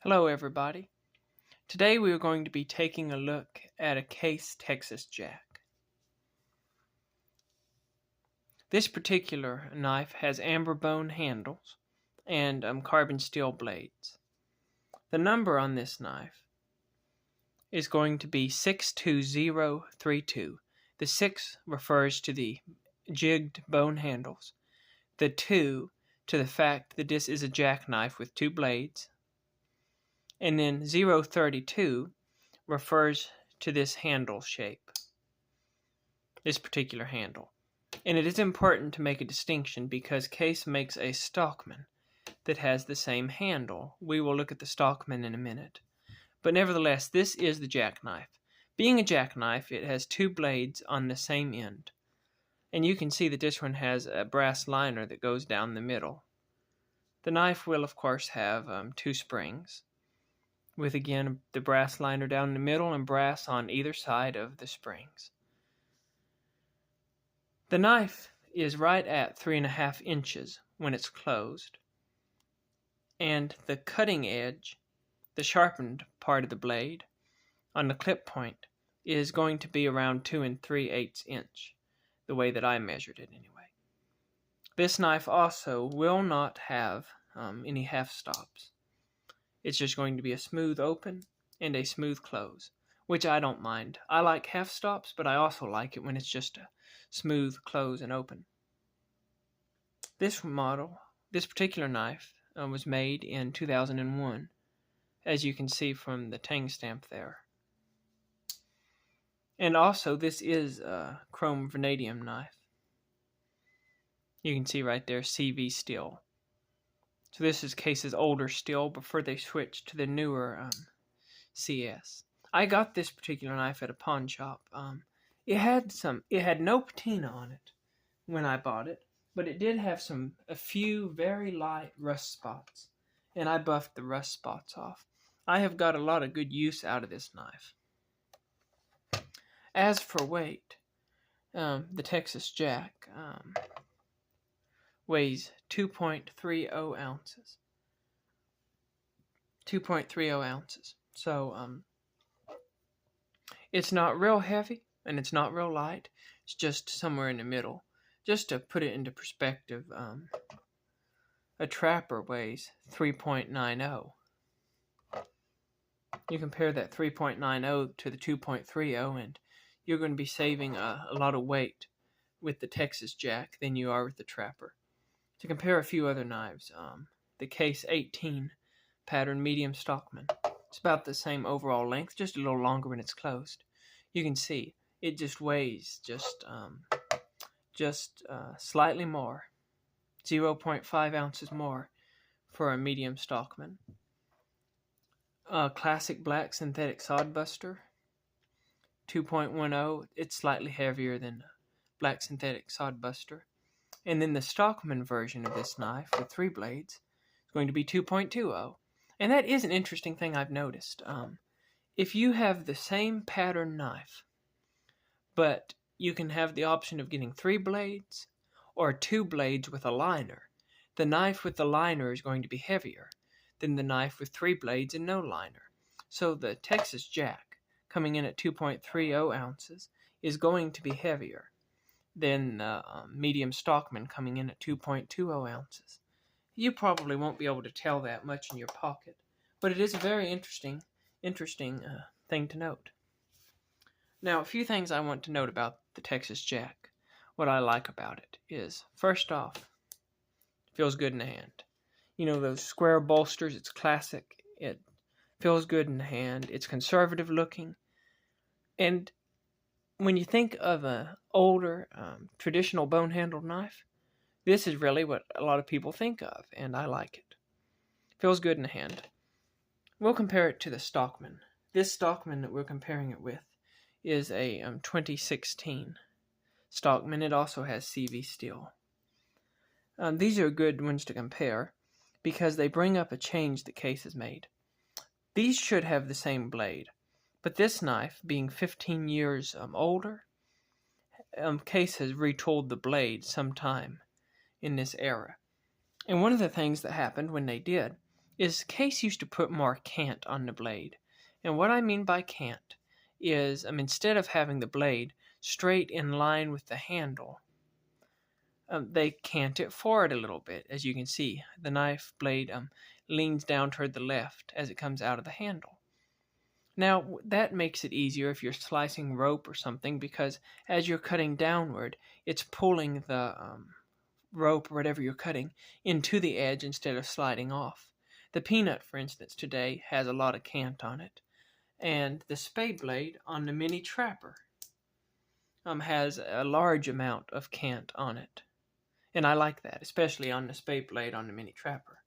Hello everybody. Today we are going to be taking a look at a Case Texas Jack. This particular knife has amber bone handles and carbon steel blades. The number on this knife is going to be 62032. The 6 refers to the jigged bone handles. The 2 to the fact that this is a jackknife with 2 blades. And then 032 refers to this handle shape, this particular handle. And it is important to make a distinction because Case makes a Stockman that has the same handle. We will look at the Stockman in a minute. But nevertheless, this is the jackknife. Being a jackknife, it has 2 blades on the same end. And you can see that this one has a brass liner that goes down the middle. The knife will, of course, have 2 springs, with again the brass liner down the middle and brass on either side of the springs. The knife is right at 3.5 inches when it's closed, and the cutting edge, the sharpened part of the blade on the clip point, is going to be around 2 3/8 inch, the way that I measured it anyway. This knife also will not have any half stops. It's just going to be a smooth open and a smooth close, which I don't mind. I like half stops, but I also like it when it's just a smooth close and open. This particular knife, was made in 2001, as you can see from the tang stamp there. And also, this is a chrome vanadium knife. You can see right there, CV steel. So this is Case's older steel before they switched to the newer CS. I got this particular knife at a pawn shop. It had no patina on it when I bought it, but it did have a few very light rust spots, and I buffed the rust spots off. I have got a lot of good use out of this knife. As for weight, the Texas Jack weighs 2.30 ounces. 2.30 ounces. So it's not real heavy and it's not real light. It's just somewhere in the middle. Just to put it into perspective, a trapper weighs 3.90. You compare that 3.90 to the 2.30 and you're going to be saving a lot of weight with the Texas Jack than you are with the trapper. To compare a few other knives, the Case 18 pattern medium Stockman. It's about the same overall length, just a little longer when it's closed. You can see it just weighs slightly more, 0.5 ounces more for a medium Stockman. Classic black synthetic sodbuster, 2.10. It's slightly heavier than black synthetic sodbuster. And then the Stockman version of this knife with 3 blades is going to be 2.20. And that is an interesting thing I've noticed. If you have the same pattern knife, but you can have the option of getting 3 blades or 2 blades with a liner, the knife with the liner is going to be heavier than the knife with 3 blades and no liner. So the Texas Jack, coming in at 2.30 ounces, is going to be heavier than medium Stockman coming in at 2.20 ounces. You probably won't be able to tell that much in your pocket, but it is a very interesting thing to note. Now, a few things I want to note about the Texas Jack. What I like about it is, first off, it feels good in the hand. You know, those square bolsters, it's classic. It feels good in the hand. It's conservative looking. And when you think of an older, traditional bone-handled knife, this is really what a lot of people think of, and I like it. Feels good in the hand. We'll compare it to the Stockman. This Stockman that we're comparing it with is a 2016 Stockman. It also has CV steel. These are good ones to compare because they bring up a change that Case has made. These should have the same blade, but this knife, being 15 years older, Case has retooled the blade sometime in this era. And one of the things that happened when they did is Case used to put more cant on the blade. And what I mean by cant is instead of having the blade straight in line with the handle, they cant it forward a little bit. As you can see, the knife blade leans down toward the left as it comes out of the handle. Now, that makes it easier if you're slicing rope or something, because as you're cutting downward, it's pulling the rope or whatever you're cutting into the edge instead of sliding off. The peanut, for instance, today has a lot of cant on it, and the spade blade on the mini trapper has a large amount of cant on it. And I like that, especially on the spade blade on the mini trapper.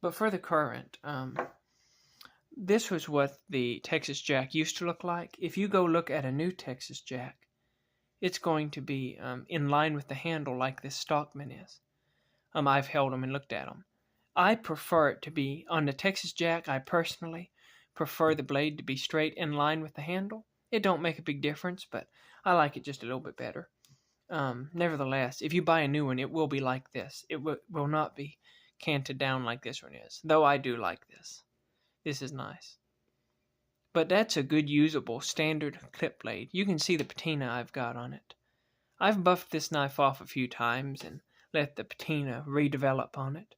But for the current, this was what the Texas Jack used to look like. If you go look at a new Texas Jack, it's going to be in line with the handle like this Stockman is. I've held them and looked at them. I prefer it to be, on the Texas Jack, I personally prefer the blade to be straight in line with the handle. It don't make a big difference, but I like it just a little bit better. Nevertheless, if you buy a new one, it will be like this. It will not be canted down like this one is, though I do like this. This is nice. But that's a good usable standard clip blade. You can see the patina I've got on it. I've buffed this knife off a few times and let the patina redevelop on it.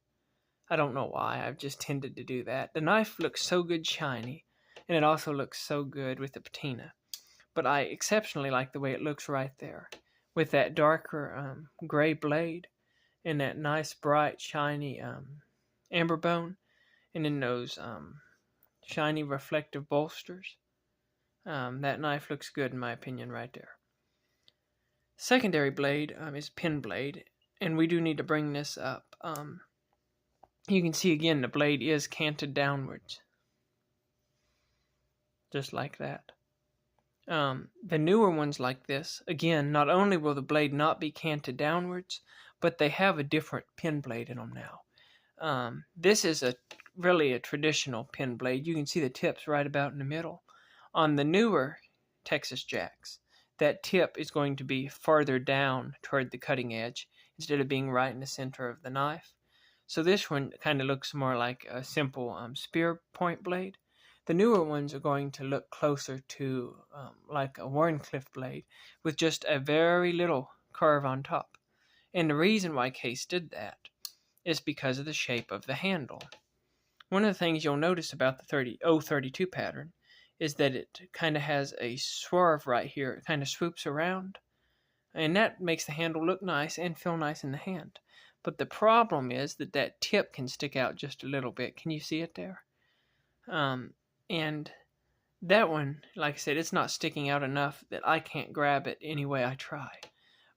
I don't know why, I've just tended to do that. The knife looks so good shiny, and it also looks so good with the patina. But I exceptionally like the way it looks right there, with that darker gray blade and that nice bright shiny amber bone, and then those shiny reflective bolsters. That knife looks good in my opinion right there. Secondary blade is pin blade, and we do need to bring this up. You can see again the blade is canted downwards, just like that. The newer ones like this, again, not only will the blade not be canted downwards, but they have a different pin blade in them now. This is really a traditional pin blade. You can see the tips right about in the middle. On the newer Texas Jacks, that tip is going to be farther down toward the cutting edge instead of being right in the center of the knife. So this one kind of looks more like a simple spear point blade. The newer ones are going to look closer to like a Warncliffe blade with just a very little curve on top. And the reason why Case did that is because of the shape of the handle. One of the things you'll notice about the 032 pattern is that it kind of has a swerve right here. It kind of swoops around, and that makes the handle look nice and feel nice in the hand. But the problem is that that tip can stick out just a little bit. Can you see it there? And that one, like I said, it's not sticking out enough that I can't grab it any way I try.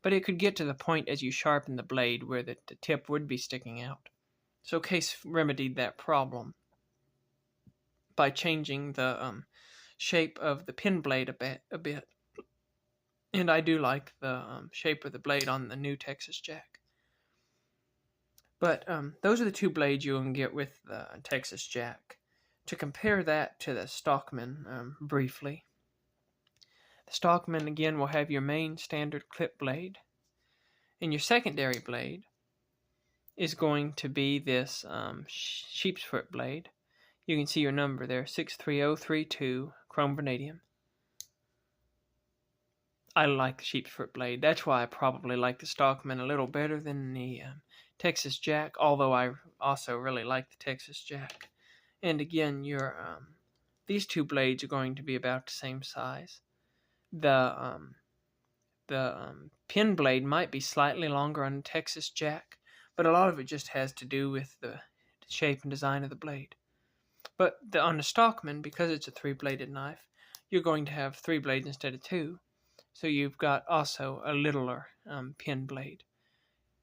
But it could get to the point as you sharpen the blade where the tip would be sticking out. So Case remedied that problem by changing the shape of the pin blade a bit. And I do like the shape of the blade on the new Texas Jack. But those are the two blades you can get with the Texas Jack. To compare that to the Stockman briefly, the Stockman again will have your main standard clip blade, and your secondary blade is going to be this sheep's foot blade. You can see your number there, 63032 chrome vanadium. I like the sheep's foot blade. That's why I probably like the Stockman a little better than the Texas Jack, although I also really like the Texas Jack. And again, these two blades are going to be about the same size. The pin blade might be slightly longer on the Texas Jack, but a lot of it just has to do with the shape and design of the blade. But on the Stockman, because it's a three-bladed knife, you're going to have three blades instead of two. So you've got also a littler pin blade.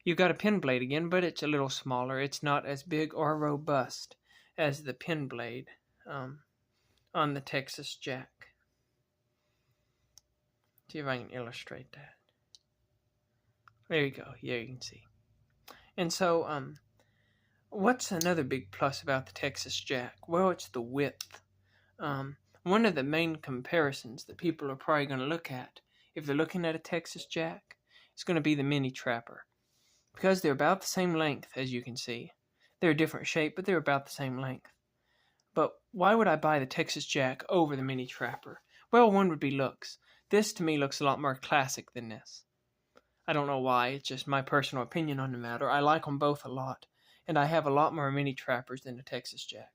You've got a pin blade again, but it's a little smaller. It's not as big or robust as the pin blade on the Texas Jack. See if I can illustrate that. There you go. Yeah, you can see. And so, what's another big plus about the Texas Jack? Well, it's the width. One of the main comparisons that people are probably going to look at if they're looking at a Texas Jack is going to be the mini trapper. because they're about the same length, as you can see. They're a different shape, but they're about the same length. But why would I buy the Texas Jack over the Mini Trapper? Well, one would be looks. This to me looks a lot more classic than this. I don't know why, it's just my personal opinion on the matter. I like them both a lot, and I have a lot more Mini Trappers than the Texas Jack.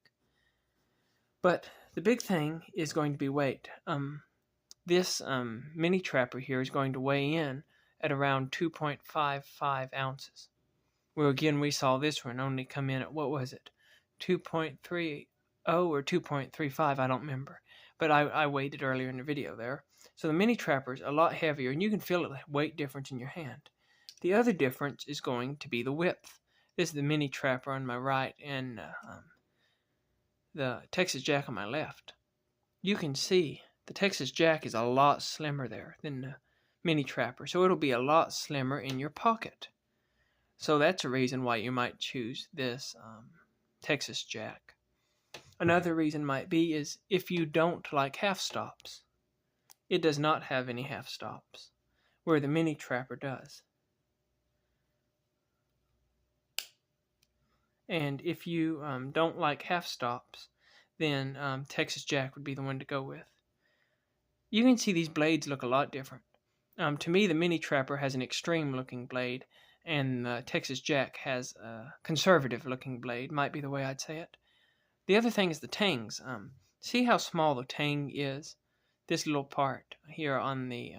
But the big thing is going to be weight. This Mini Trapper here is going to weigh in at around 2.55 ounces. Well, again, we saw this one only come in at, what was it, 2.30 or 2.35, I don't remember. But I weighed it earlier in the video there. So the Mini Trapper is a lot heavier, and you can feel the weight difference in your hand. The other difference is going to be the width. This is the Mini Trapper on my right, and the Texas Jack on my left. You can see the Texas Jack is a lot slimmer there than the Mini Trapper, so it'll be a lot slimmer in your pocket. So that's a reason why you might choose this Texas Jack. Another reason might be is if you don't like half stops. It does not have any half stops, where the Mini Trapper does. And if you don't like half stops, then Texas Jack would be the one to go with. You can see these blades look a lot different. To me, the Mini Trapper has an extreme looking blade, and the Texas Jack has a conservative looking blade, might be the way I'd say it. The other thing is the tangs. See how small the tang is? This little part here on the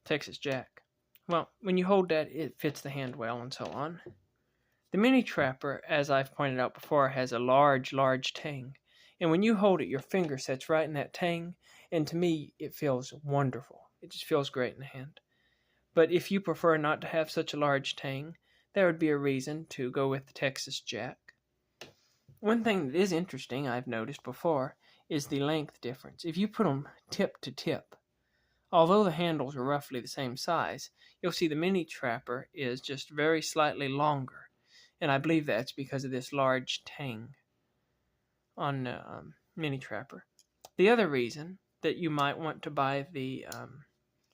Texas Jack. Well, when you hold that, it fits the hand well and so on. The Mini Trapper, as I've pointed out before, has a large tang. And when you hold it, your finger sets right in that tang. And to me, it feels wonderful. It just feels great in the hand. But if you prefer not to have such a large tang, there would be a reason to go with the Texas Jack. One thing that is interesting, I've noticed before, is the length difference. If you put them tip to tip, although the handles are roughly the same size, you'll see the Mini Trapper is just very slightly longer. And I believe that's because of this large tang on the Mini Trapper. The other reason that you might want to buy the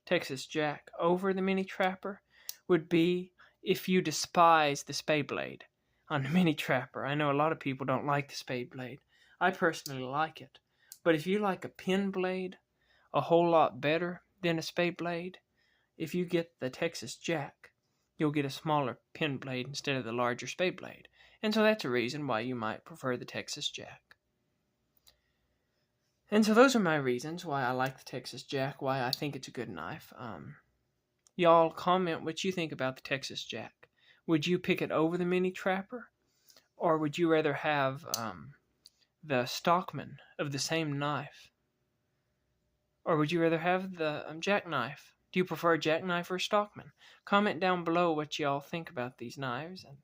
Texas Jack over the Mini Trapper would be if you despise the spade blade on the Mini Trapper. I know a lot of people don't like the spade blade. I personally like it. But if you like a pin blade a whole lot better than a spade blade, if you get the Texas Jack, you'll get a smaller pin blade instead of the larger spade blade. And so that's a reason why you might prefer the Texas Jack. And so those are my reasons why I like the Texas Jack, why I think it's a good knife. Y'all comment what you think about the Texas Jack. Would you pick it over the Mini Trapper? Or would you rather have the Stockman of the same knife? Or would you rather have the jackknife? Do you prefer a jackknife or a Stockman? Comment down below what y'all think about these knives and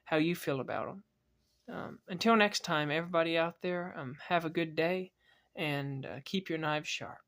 how you feel about them. Until next time, everybody out there, have a good day and keep your knives sharp.